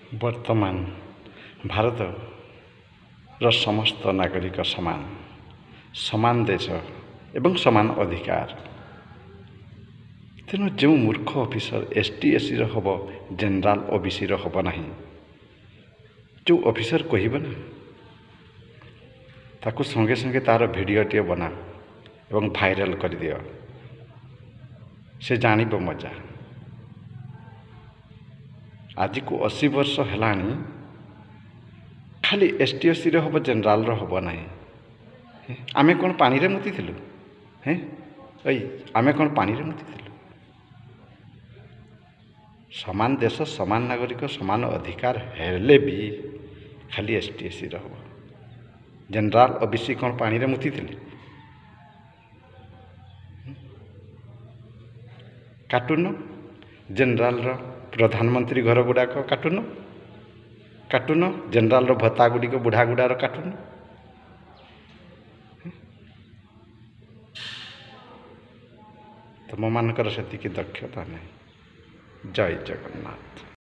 ବର୍ତ୍ତମାନ ଭାରତର ସମସ୍ତ ନାଗରିକ ସମାନ ସମାନ ଦେଶ ଏବଂ ସମାନ ଅଧିକାର। ତେଣୁ ଯେଉଁ ମୂର୍ଖ ଅଫିସର ST/SCର ହେବ ଜେନେରାଲ OBCର ହେବ ନାହିଁ, ଯେଉଁ ଅଫିସର କହିବ ନା ତାକୁ ସଙ୍ଗେ ସଙ୍ଗେ ତା'ର ଭିଡ଼ିଓଟିଏ ବନା ଏବଂ ଭାଇରାଲ କରିଦିଅ, ସେ ଜାଣିବ ମଜା। ଆଜିକୁ 80 ବର୍ଷ ହେଲାଣି ଖାଲି ST/SCର ହେବ ଜେନେରାଲର ହେବ ନାହିଁ। ଆମେ କ'ଣ ପାଣିରେ ମୁତିଥିଲୁ? ଆମେ କ'ଣ ପାଣିରେ ମୁତିଥିଲୁ? ସମାନ ଦେଶ ସମାନ ନାଗରିକ ସମାନ ଅଧିକାର ହେଲେ ବି ଖାଲି ST/SCର ହେବ। ଜେନେରାଲ OBC କ'ଣ ପାଣିରେ ମୁତିଥିଲେ? କାଟୁନ ଜେନେରାଲର ପ୍ରଧାନମନ୍ତ୍ରୀ ଘର ଗୁଡ଼ାକ କାଟୁନ ଜେନେରାଲର ଭତ୍ତା ଗୁଡ଼ିକ ବୁଢ଼ାଗୁଡ଼ାର କାଟୁନ। ତୁମମାନଙ୍କର ସେତିକି ଦକ୍ଷତା ନାହିଁ। ଜୟ ଜଗନ୍ନାଥ।